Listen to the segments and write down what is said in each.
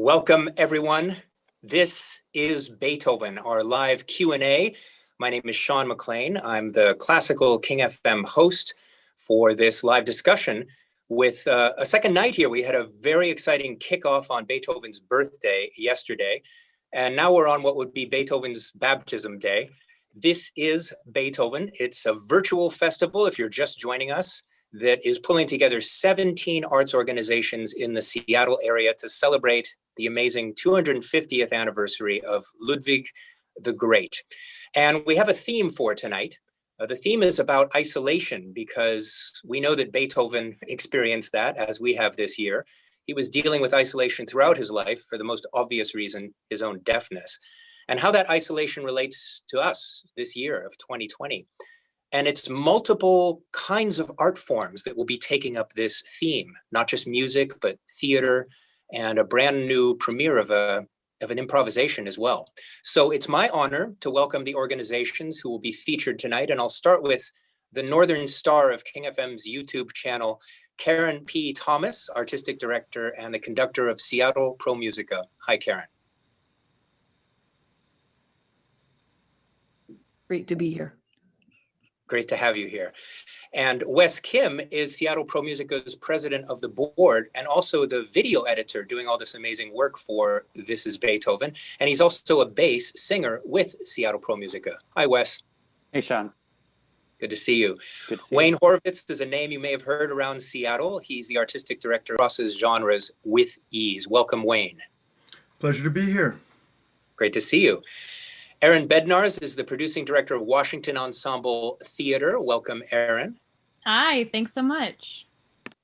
Welcome, everyone. This is Beethoven, our live Q&A. My name is Sean MacLean. I'm the Classical King FM host for this live discussion. With a second night here, we had a very exciting kickoff on Beethoven's birthday yesterday, and now we're on what would be Beethoven's baptism day. This is Beethoven. It's a virtual festival, if you're just joining us, that is pulling together 17 arts organizations in the Seattle area to celebrate the amazing 250th anniversary of Ludwig the Great. And we have a theme for tonight. The theme is about isolation, because we know that Beethoven experienced that, as we have this year. He was dealing with isolation throughout his life for the most obvious reason, his own deafness, and how that isolation relates to us this year of 2020. And it's multiple kinds of art forms that will be taking up this theme, not just music, but theater, and a brand new premiere of an improvisation as well. So it's my honor to welcome the organizations who will be featured tonight. And I'll start with the Northern Star of King FM's YouTube channel, Karen P. Thomas, Artistic Director and the conductor of Seattle Pro Musica. Hi, Karen. Great to be here. Great to have you here. And Wes Kim is Seattle Pro Musica's president of the board and also the video editor doing all this amazing work for This is Beethoven. And he's also a bass singer with Seattle Pro Musica. Hi, Wes. Hey, Sean. Good to see you. Good to see Wayne you. Horvitz is a name you may have heard around Seattle. He's the artistic director across his genres with ease. Welcome, Wayne. Pleasure to be here. Great to see you. Erin Bednarz is the producing director of Washington Ensemble Theater. Welcome, Erin. Hi, thanks so much.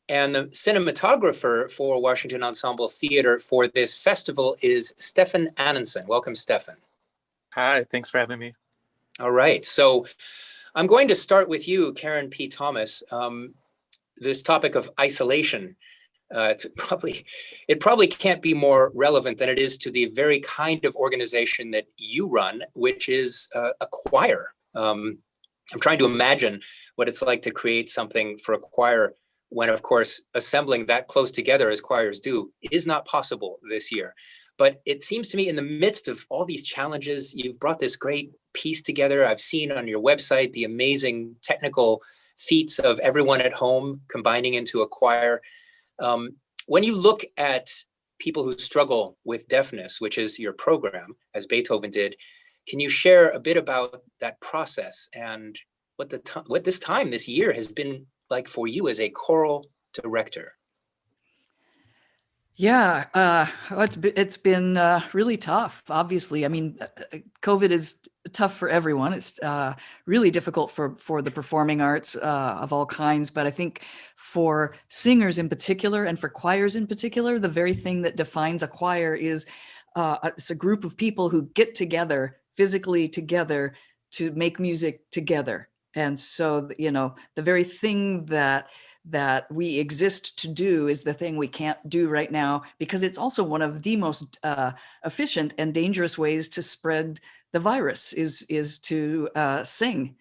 And the cinematographer for Washington Ensemble Theater for this festival is Stefan Annensen. Welcome, Stefan. Hi, thanks for having me. All right, so I'm going to start with you, Karen P. Thomas. This topic of isolation, it probably can't be more relevant than it is to the very kind of organization that you run, which is a choir. I'm trying to imagine what it's like to create something for a choir when, of course, assembling that close together as choirs do is not possible this year. But it seems to me in the midst of all these challenges, you've brought this great piece together. I've seen on your website the amazing technical feats of everyone at home combining into a choir. When you look at people who struggle with deafness, which is your program, as Beethoven did, can you share a bit about that process and what this year has been like for you as a choral director? Yeah, well, it's been really tough. Obviously, I mean, COVID is tough for everyone. It's really difficult for the performing arts of all kinds. But I think for singers in particular, and for choirs in particular, the very thing that defines a choir is it's a group of people who get together physically together to make music together. And so, you know, the very thing that we exist to do is the thing we can't do right now, because it's also one of the most efficient and dangerous ways to spread the virus is to sing.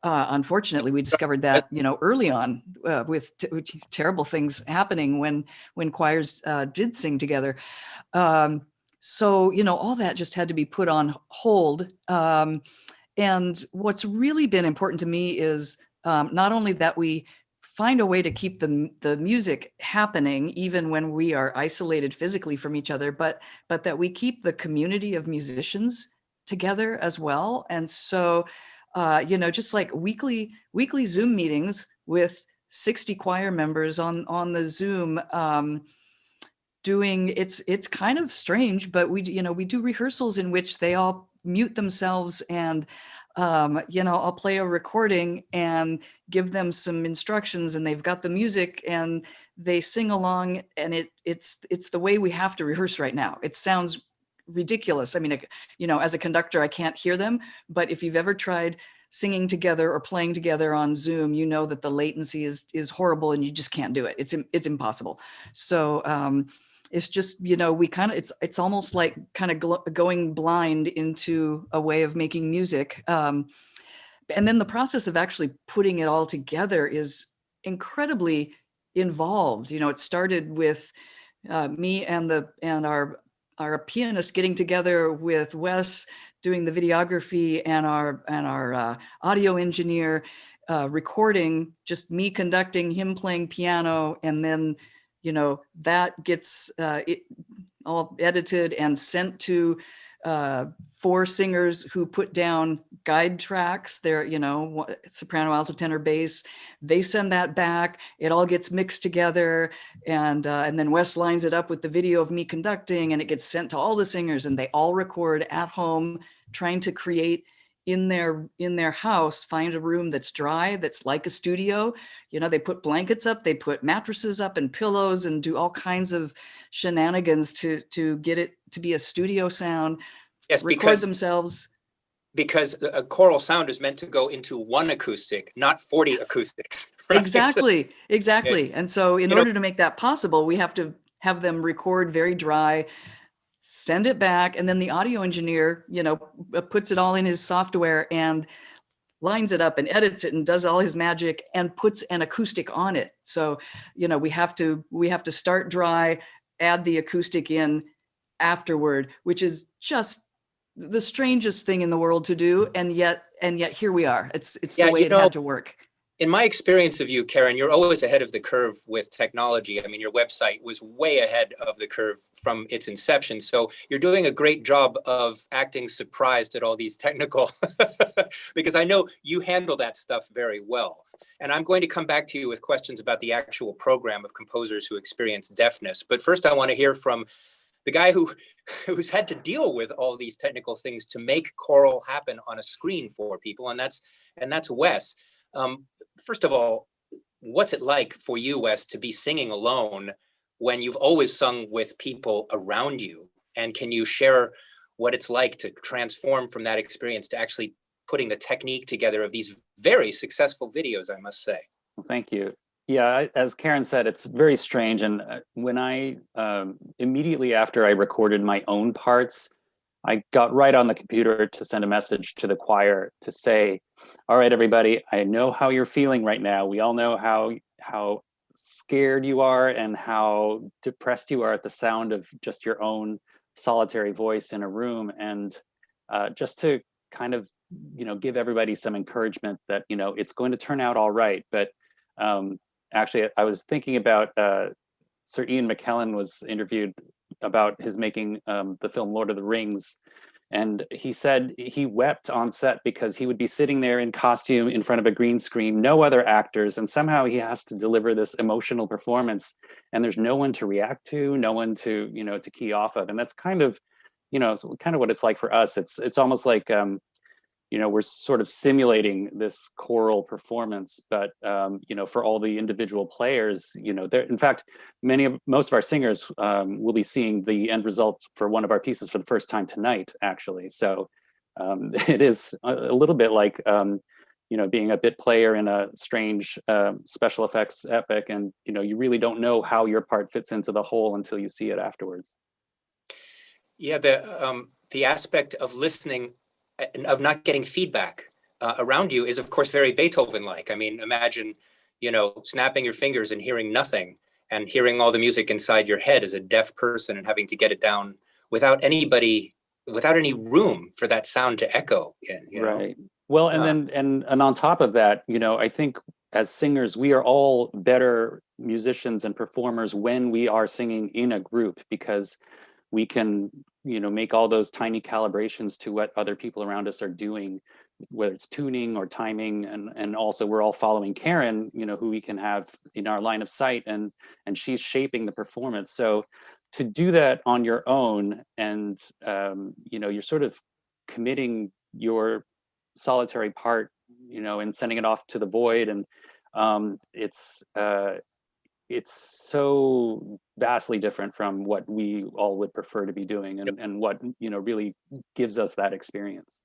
Unfortunately, we discovered that, you know, early on with terrible things happening when choirs did sing together. So, you know, all that just had to be put on hold. And what's really been important to me is not only that we find a way to keep the music happening even when we are isolated physically from each other, but that we keep the community of musicians together as well. And so, you know, just like weekly Zoom meetings with 60 choir members on the Zoom, doing it's kind of strange, but we do rehearsals in which they all mute themselves, and you know, I'll play a recording and give them some instructions, and they've got the music and they sing along, and it's the way we have to rehearse right now. It sounds ridiculous. I mean, you know, as a conductor, I can't hear them, but if you've ever tried singing together or playing together on Zoom, you know that the latency is horrible and you just can't do it. It's impossible. So it's just, you know, we kind of, it's almost like kind of going blind into a way of making music. And then the process of actually putting it all together is incredibly involved. You know, it started with me and our pianist getting together with Wes doing the videography, and our audio engineer recording, just me conducting, him playing piano, and then, you know, that gets all edited and sent to 4 singers who put down guide tracks. They're, you know, soprano, alto, tenor, bass. They send that back. It all gets mixed together, and then Wes lines it up with the video of me conducting, and it gets sent to all the singers, and they all record at home, trying to create in their house, find a room that's dry, that's like a studio. You know, they put blankets up, they put mattresses up and pillows, and do all kinds of shenanigans to get it to be a studio sound. Yes, record themselves. Because a choral sound is meant to go into one acoustic, not 40 acoustics. Right? Exactly. Yeah. And so in order to make that possible, we have to have them record very dry, send it back, and then the audio engineer, you know, puts it all in his software and lines it up and edits it and does all his magic and puts an acoustic on it. So, you know, we have to start dry, add the acoustic in afterward, which is just the strangest thing in the world to do. And yet here we are. It's the way it had to work. In my experience of you, Karen, you're always ahead of the curve with technology. I mean, your website was way ahead of the curve from its inception. So you're doing a great job of acting surprised at all these technical, because I know you handle that stuff very well. And I'm going to come back to you with questions about the actual program of composers who experience deafness. But first, I want to hear from the guy who's had to deal with all these technical things to make choral happen on a screen for people, and that's Wes. First of all, what's it like for you, Wes, to be singing alone when you've always sung with people around you? And can you share what it's like to transform from that experience to actually putting the technique together of these very successful videos, I must say? Well, thank you. Yeah, as Karen said, it's very strange. And when I, immediately after I recorded my own parts, I got right on the computer to send a message to the choir to say, all right, everybody, I know how you're feeling right now. We all know how scared you are and how depressed you are at the sound of just your own solitary voice in a room. And just to kind of, you know, give everybody some encouragement that, you know, it's going to turn out all right. But actually, I was thinking about Sir Ian McKellen was interviewed about his making the film Lord of the Rings, And he said he wept on set because he would be sitting there in costume in front of a green screen, no other actors, and somehow he has to deliver this emotional performance, and there's no one to react to, no one to, to key off of. And that's kind of, kind of what it's like for us. It's almost like, we're sort of simulating this choral performance, but for all the individual players, in fact, most of our singers will be seeing the end result for one of our pieces for the first time tonight, actually. So it is a little bit like being a bit player in a strange special effects epic, and you really don't know how your part fits into the whole until you see it afterwards. Yeah, the aspect of listening, of not getting feedback around you is, of course, very Beethoven-like. I mean, imagine, snapping your fingers and hearing nothing, and hearing all the music inside your head as a deaf person and having to get it down without any room for that sound to echo in. Right. Well, and on top of that, I think as singers, we are all better musicians and performers when we are singing in a group, because we can, make all those tiny calibrations to what other people around us are doing, whether it's tuning or timing. And also we're all following Karen, who we can have in our line of sight, and she's shaping the performance. So to do that on your own, and, you're sort of committing your solitary part, and sending it off to the void. And it's so vastly different from what we all would prefer to be doing, and what really gives us that experience.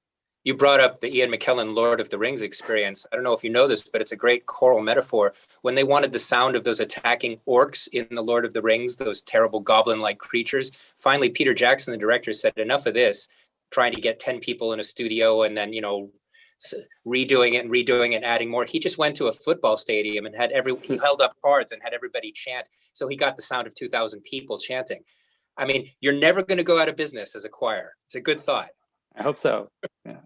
You brought up the Ian McKellen Lord of the Rings experience. I don't know if you know this, but it's a great choral metaphor. When they wanted the sound of those attacking orcs in the Lord of the Rings, those terrible goblin-like creatures, finally Peter Jackson, the director, said, enough of this, trying to get 10 people in a studio and then redoing it, adding more. He just went to a football stadium and he held up cards and had everybody chant. So he got the sound of 2,000 people chanting. I mean, you're never going to go out of business as a choir. It's a good thought. I hope so. Yeah.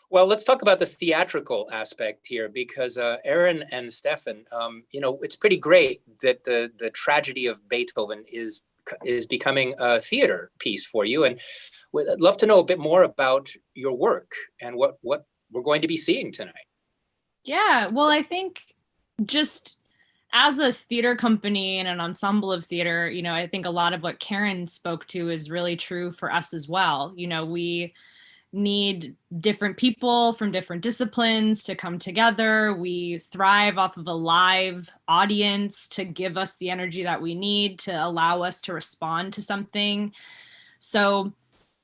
Well, let's talk about the theatrical aspect here, because Aaron and Stefan, it's pretty great that the tragedy of Beethoven is becoming a theater piece for you. And I'd love to know a bit more about your work and what we're going to be seeing tonight. Yeah, well, I think just as a theater company and an ensemble of theater, I think a lot of what Karen spoke to is really true for us as well. We need different people from different disciplines to come together. We thrive off of a live audience to give us the energy that we need to allow us to respond to something. So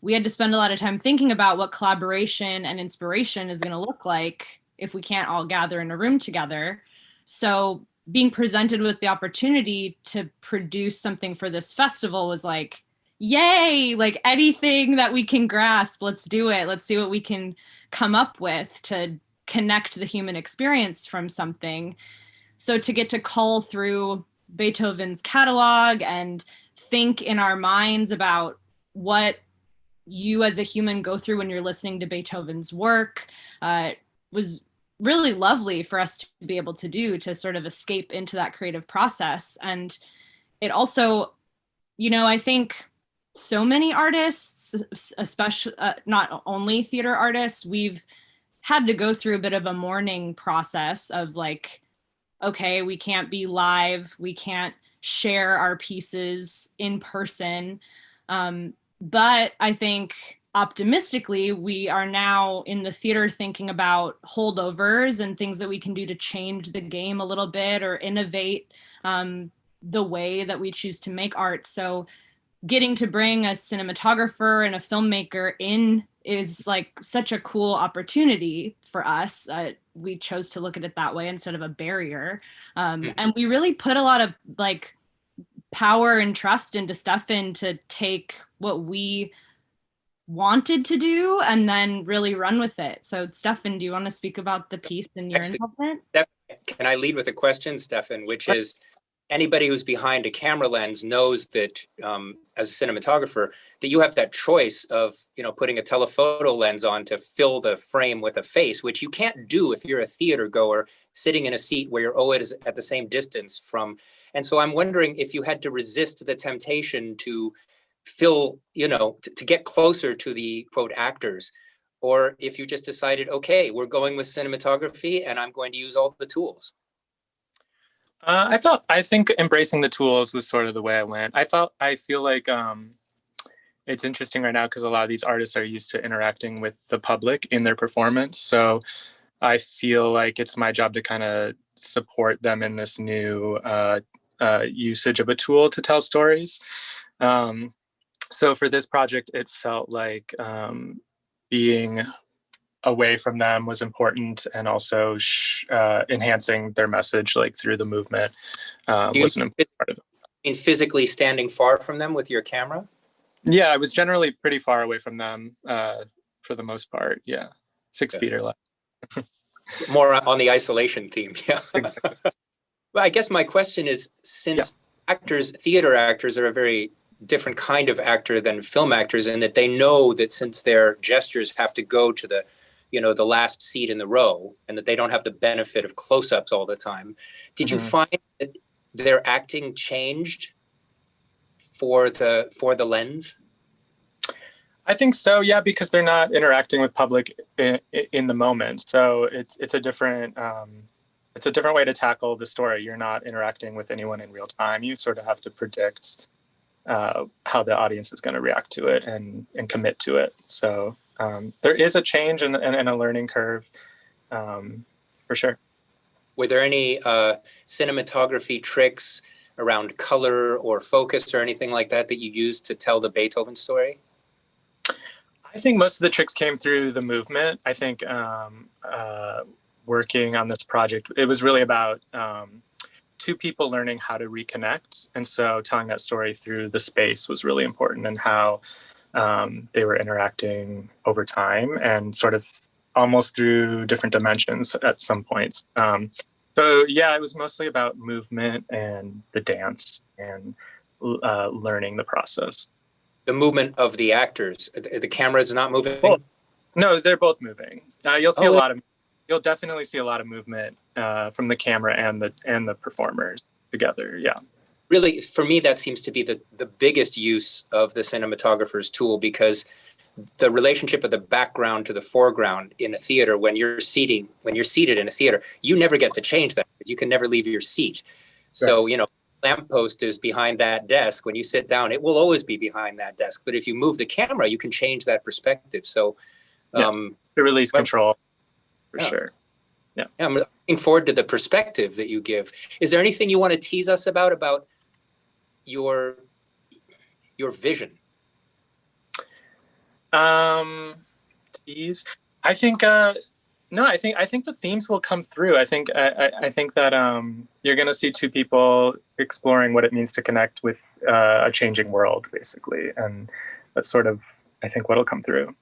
we had to spend a lot of time thinking about what collaboration and inspiration is going to look like if we can't all gather in a room together. So being presented with the opportunity to produce something for this festival was like, yay, like anything that we can grasp, let's do it. Let's see what we can come up with to connect the human experience from something. So to get to cull through Beethoven's catalog and think in our minds about what you as a human go through when you're listening to Beethoven's work was really lovely for us to be able to do, to sort of escape into that creative process. And it also, I think so many artists, especially not only theater artists, we've had to go through a bit of a mourning process of like, okay, we can't be live, we can't share our pieces in person. But I think optimistically, we are now in the theater thinking about holdovers and things that we can do to change the game a little bit or innovate the way that we choose to make art. So getting to bring a cinematographer and a filmmaker in is like such a cool opportunity for us. We chose to look at it that way instead of a barrier. And we really put a lot of like power and trust into Stefan to take what we wanted to do and then really run with it. So Stefan, do you want to speak about the piece and your involvement? Can I lead with a question, Stefan, which is, anybody who's behind a camera lens knows that as a cinematographer, that you have that choice of, putting a telephoto lens on to fill the frame with a face, which you can't do if you're a theater goer sitting in a seat where you're always at the same distance from. And so I'm wondering if you had to resist the temptation to fill, to get closer to the quote actors, or if you just decided, okay, we're going with cinematography and I'm going to use all the tools? I think embracing the tools was sort of the way I went. I feel like it's interesting right now because a lot of these artists are used to interacting with the public in their performance. So I feel like it's my job to kind of support them in this new usage of a tool to tell stories. So for this project, it felt like being away from them was important, and also enhancing their message like through the movement was an important part of it. In physically standing far from them with your camera? Yeah, I was generally pretty far away from them for the most part. Yeah, 6 feet or less. More on the isolation theme. Yeah. Well, I guess my question is, since theater actors are a very different kind of actor than film actors, in that they know that since their gestures have to go to the last seat in the row, and that they don't have the benefit of close-ups all the time. Did you find that their acting changed for the lens? I think so, yeah, because they're not interacting with public in the moment. So it's a different way to tackle the story. You're not interacting with anyone in real time. You sort of have to predict how the audience is going to react to it and commit to it. So there is a change and a learning curve, for sure. Were there any cinematography tricks around color or focus or anything like that you used to tell the Beethoven story? I think most of the tricks came through the movement. I think working on this project, it was really about two people learning how to reconnect. And so telling that story through the space was really important, and how they were interacting over time and sort of almost through different dimensions at some points. So yeah, it was mostly about movement and the dance and learning the process. The movement of the actors. The camera is not moving? Well, no, they're both moving. You'll definitely see a lot of movement from the camera and the performers together. Yeah. Really, for me, that seems to be the biggest use of the cinematographer's tool, because the relationship of the background to the foreground in a theater, when you're seated in a theater, you never get to change that. You can never leave your seat. So, lamppost is behind that desk. When you sit down, it will always be behind that desk. But if you move the camera, you can change that perspective. So, to release control, for sure. Yeah, I'm looking forward to the perspective that you give. Is there anything you want to tease us about your vision? Tease. I think no. I think the themes will come through. I think that you're going to see two people exploring what it means to connect with a changing world, basically, and that's sort of, I think, what'll come through.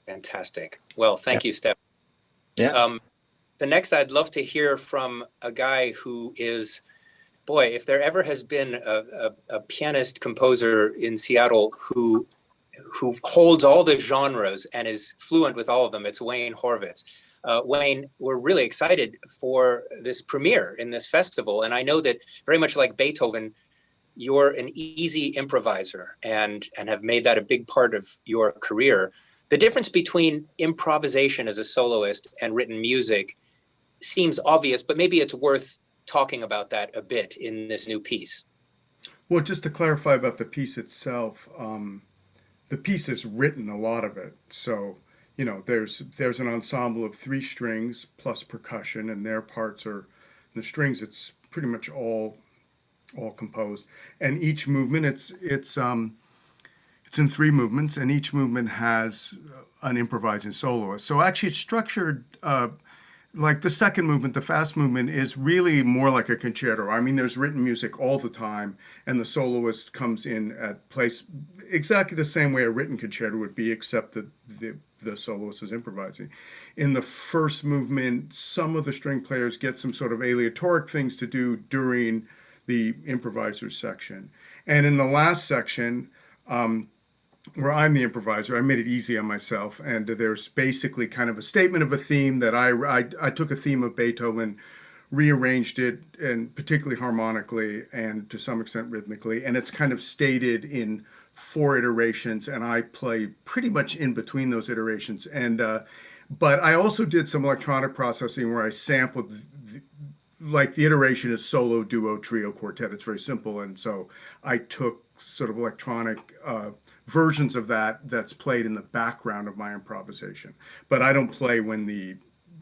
Fantastic. Well, thank you, Steph. Yeah. The next, I'd love to hear from a guy who is, boy, if there ever has been a pianist composer in Seattle who holds all the genres and is fluent with all of them, it's Wayne Horvitz. Wayne, we're really excited for this premiere in this festival. And I know that very much like Beethoven, you're an easy improviser and have made that a big part of your career. The difference between improvisation as a soloist and written music seems obvious, but maybe it's worth talking about that a bit in this new piece. Well, just to clarify about the piece itself, the piece is written, a lot of it. So, there's an ensemble of 3 strings plus percussion, and their parts are, the strings, it's pretty much all composed. And each movement, it's in 3 movements, and each movement has an improvising soloist. So actually it's structured like the second movement, the fast movement, is really more like a concerto. I mean, there's written music all the time, and the soloist comes in at place exactly the same way a written concerto would be, except that the soloist is improvising. In the first movement, some of the string players get some sort of aleatoric things to do during the improviser section. And in the last section, where I'm the improviser, I made it easy on myself, and there's basically kind of a statement of a theme that I took a theme of Beethoven, rearranged it, and particularly harmonically and to some extent rhythmically, and it's kind of stated in 4 iterations, and I play pretty much in between those iterations. And but I also did some electronic processing where I sampled, like the iteration is solo, duo, trio, quartet. It's very simple, and so I took sort of electronic versions of that that's played in the background of my improvisation. But I don't play when the,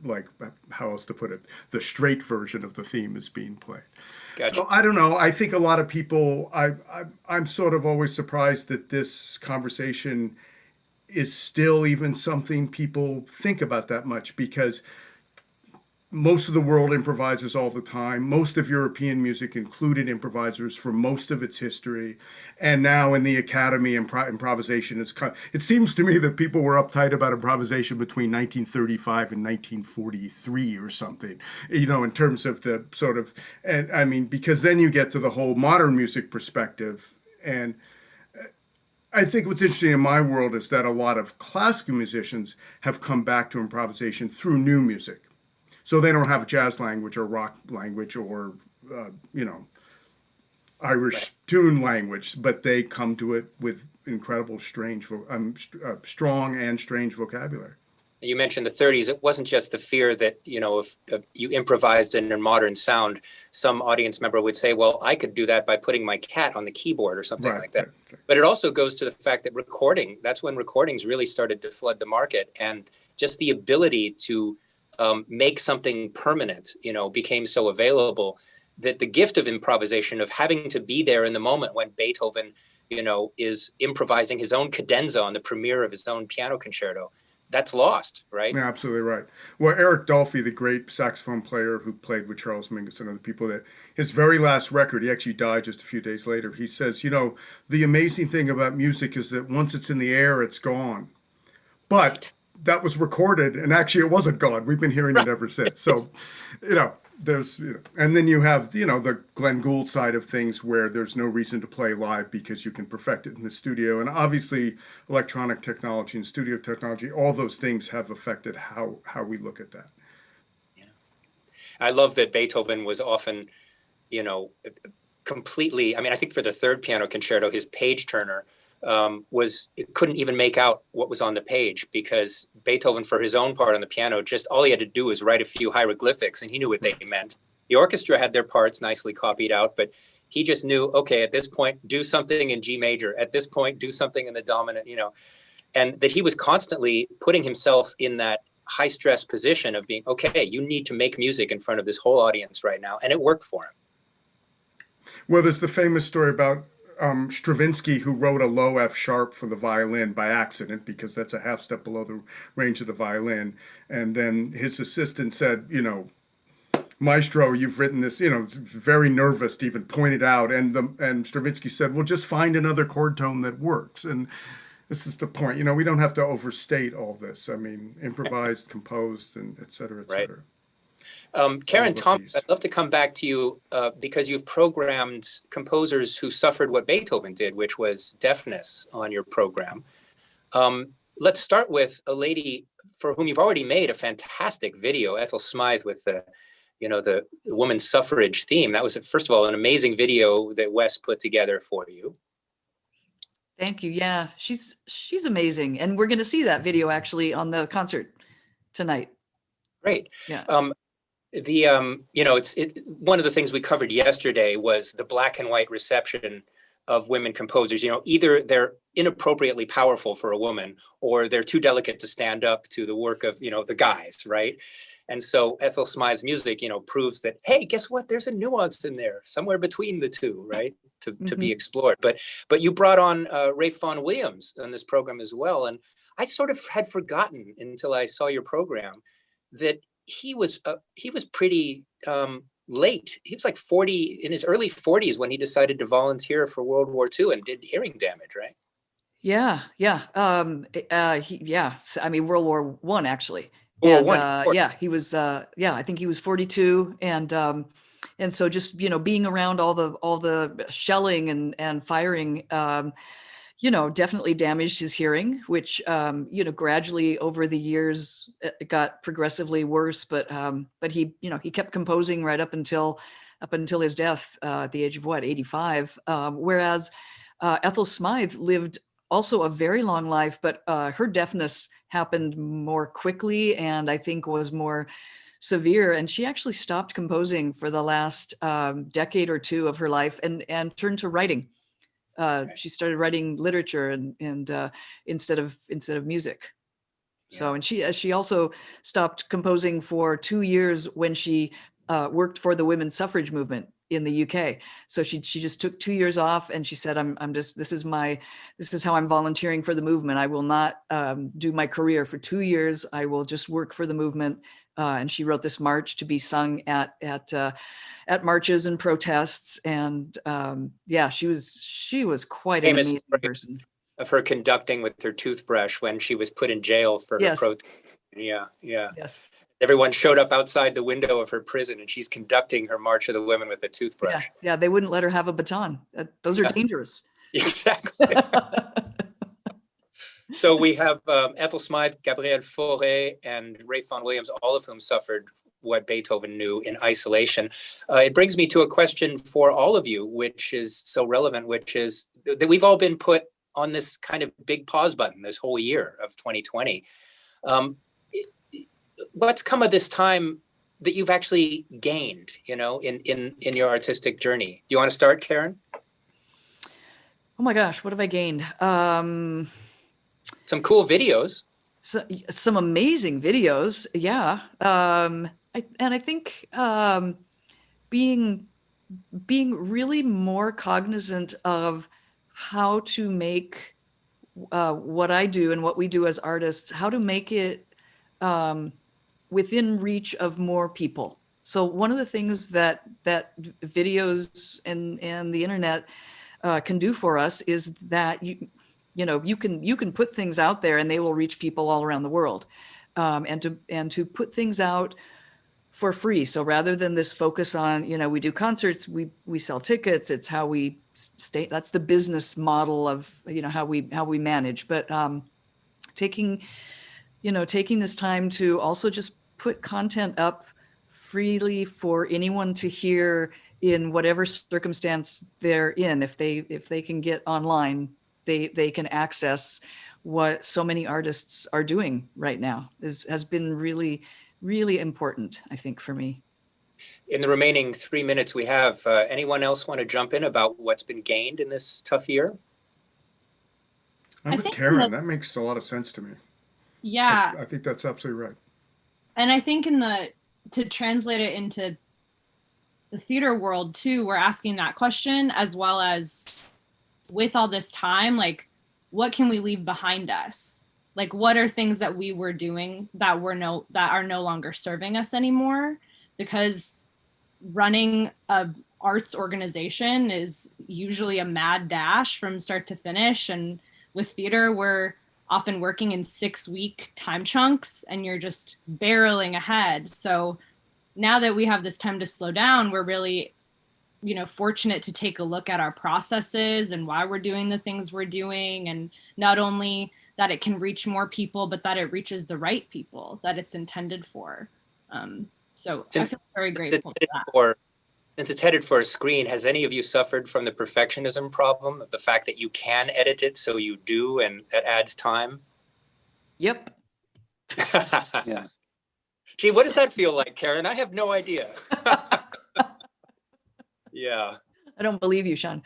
like, how else to put it, the straight version of the theme is being played. Gotcha. So I don't know. I think a lot of people, I'm sort of always surprised that this conversation is still even something people think about that much, because most of the world improvises all the time. Most of European music included improvisers for most of its history. And now in the academy, improvisation is, it seems to me that people were uptight about improvisation between 1935 and 1943 or something, you know, in terms of the sort of, and I mean, because then you get to the whole modern music perspective. And I think what's interesting in my world is that a lot of classical musicians have come back to improvisation through new music. So they don't have a jazz language or rock language or, you know, Irish tune language, but they come to it with incredible, strong and strange vocabulary. You mentioned the 30s. It wasn't just the fear that, you know, if you improvised in a modern sound, some audience member would say, well, I could do that by putting my cat on the keyboard or something like that. Right. But it also goes to the fact that recording, that's when recordings really started to flood the market. And just the ability to make something permanent, you know, became so available that the gift of improvisation, of having to be there in the moment when Beethoven, you know, is improvising his own cadenza on the premiere of his own piano concerto, that's lost, right? Yeah, absolutely right. Well, Eric Dolphy, the great saxophone player who played with Charles Mingus and other people, that his very last record, he actually died just a few days later. He says, you know, the amazing thing about music is that once it's in the air, it's gone. But that was recorded, and actually it wasn't gone. We've been hearing it ever since. So, you know, there's, you know, and then you have, you know, the Glenn Gould side of things where there's no reason to play live because you can perfect it in the studio. And obviously electronic technology and studio technology, all those things have affected how we look at that. Yeah. I love that Beethoven was often, you know, completely, I mean, I think for the 3rd piano concerto, his page turner it couldn't even make out what was on the page, because Beethoven, for his own part on the piano, just all he had to do was write a few hieroglyphics and he knew what they meant. The orchestra had their parts nicely copied out, but he just knew, okay, at this point, do something in G major. At this point, do something in the dominant, you know, and that he was constantly putting himself in that high stress position of being, okay, you need to make music in front of this whole audience right now. And it worked for him. Well, there's the famous story about Stravinsky, who wrote a low F sharp for the violin by accident, because that's a half step below the range of the violin. And then his assistant said, you know, Maestro, you've written this, you know, very nervous to even point it out. And Stravinsky said, well, just find another chord tone that works. And this is the point. You know, we don't have to overstate all this. I mean, improvised, composed, and et cetera, et cetera. Karen, Tom, I'd love to come back to you because you've programmed composers who suffered what Beethoven did, which was deafness, on your program. Let's start with a lady for whom you've already made a fantastic video, Ethel Smythe, with the, you know, the women's suffrage theme. That was, first of all, an amazing video that Wes put together for you. Thank you. Yeah, she's amazing, and we're going to see that video actually on the concert tonight. Great. Yeah. You know, one of the things we covered yesterday was the black and white reception of women composers. You know, either they're inappropriately powerful for a woman, or they're too delicate to stand up to the work of, you know, the guys, right? And so Ethel Smythe's music, you know, proves that, hey, guess what? There's a nuance in there, somewhere between the two, right? To be explored. But you brought on Rafe Vaughan Williams on this program as well. And I sort of had forgotten until I saw your program that he was pretty late. He was like 40, in his early 40s, when he decided to volunteer for World War II and did hearing damage, right? Yeah. I mean, World War I, actually. He was, I think he was 42. And so just, you know, being around all the shelling and firing, you know, definitely damaged his hearing, which, you know, gradually over the years it got progressively worse. But he, you know, he kept composing right up until his death at the age of 85. Whereas Ethel Smythe lived also a very long life, but her deafness happened more quickly and I think was more severe. And she actually stopped composing for the last decade or two of her life and turned to writing. She started writing literature and instead of music. Yeah. So, and she also stopped composing for 2 years when she worked for the women's suffrage movement in the UK. So she just took 2 years off, and she said, this is how I'm volunteering for the movement. I will not do my career for 2 years. I will just work for the movement. And she wrote this march to be sung at marches and protests. And yeah, she was quite an Famous amazing story person. of her conducting with her toothbrush when she was put in jail for her Yes. protest. Yeah. Yes. Everyone showed up outside the window of her prison, and she's conducting her March of the Women with a toothbrush. Yeah. They wouldn't let her have a baton. Those are dangerous. Exactly. So we have Ethel Smythe, Gabrielle Fauré, and Ray Vaughan Williams, all of whom suffered what Beethoven knew in isolation. It brings me to a question for all of you, which is so relevant, which is that we've all been put on this kind of big pause button this whole year of 2020. What's come of this time that you've actually gained, in your artistic journey? Do you want to start, Karen? Oh my gosh, what have I gained? Some cool videos. Some amazing videos, yeah. I think being really more cognizant of how to make what I do and what we do as artists, how to make it within reach of more people. So one of the things that videos and the internet can do for us is that you can put things out there and they will reach people all around the world, and to put things out for free. So rather than this focus on, we do concerts, we sell tickets, it's how we stay, that's the business model of, how we manage. But taking this time to also just put content up freely for anyone to hear in whatever circumstance they're in. If they can get online, they can access what so many artists are doing right now. Has been really, really important, I think, for me. In the remaining 3 minutes we have, anyone else want to jump in about what's been gained in this tough year? I'm with Karen. That makes a lot of sense to me. Yeah. I think that's absolutely right. And I think to translate it into the theater world too, we're asking that question, as well as with all this time, like, what can we leave behind us? Like, what are things that we were doing that are no longer serving us anymore? Because running a arts organization is usually a mad dash from start to finish. And with theater, we're often working in 6-week time chunks and you're just barreling ahead. So now that we have this time to slow down, we're really, fortunate to take a look at our processes and why we're doing the things we're doing. And not only that it can reach more people, but that it reaches the right people that it's intended for. So I feel very grateful for that. Since it's headed for a screen, has any of you suffered from the perfectionism problem of the fact that you can edit it, so you do, and that adds time? Yep. Yeah. Gee, what does that feel like, Karen? I have no idea. Yeah. I don't believe you, Sean.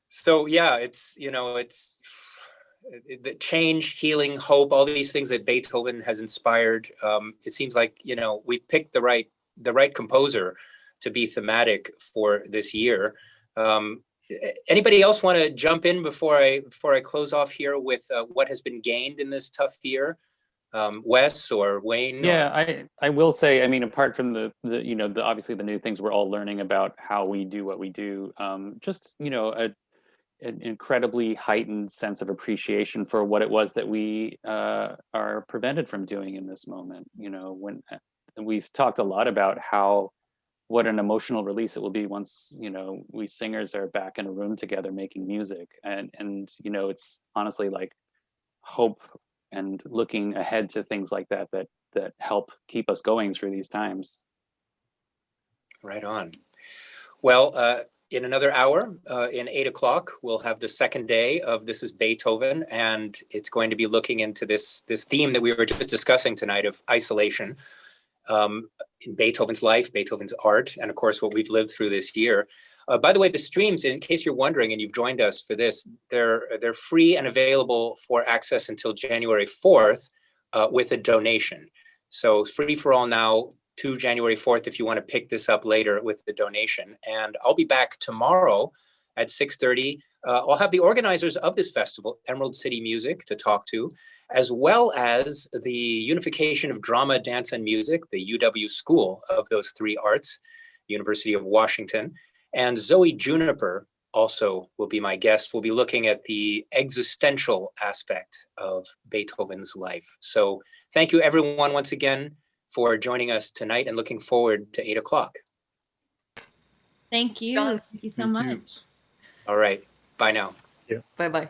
So yeah, it's the change, healing, hope, all these things that Beethoven has inspired. It seems like, we picked the right composer to be thematic for this year. Anybody else want to jump in before I close off here with what has been gained in this tough year? Wes or Wayne? Yeah, I will say, apart from the obviously the new things we're all learning about how we do what we do, just, an incredibly heightened sense of appreciation for what it was that we are prevented from doing in this moment. When we've talked a lot about what an emotional release it will be once, we singers are back in a room together making music. And it's honestly like hope and looking ahead to things like that help keep us going through these times. Right on. Well, in another hour, in 8 o'clock, we'll have the second day of This is Beethoven, and it's going to be looking into this theme that we were just discussing tonight of isolation in Beethoven's life, Beethoven's art, and of course, what we've lived through this year. By the way, the streams, in case you're wondering and you've joined us for this, they're free and available for access until January 4th with a donation. So free for all now to January 4th if you want to pick this up later with the donation. And I'll be back tomorrow at 6:30. I'll have the organizers of this festival, Emerald City Music, to talk to, as well as the Unification of Drama, Dance, and Music, the UW School of those three arts, University of Washington. And Zoe Juniper also will be my guest. We'll be looking at the existential aspect of Beethoven's life. So thank you everyone once again for joining us tonight, and looking forward to 8 o'clock. Thank you. John. Thank you so much. All right, bye now. Bye-bye.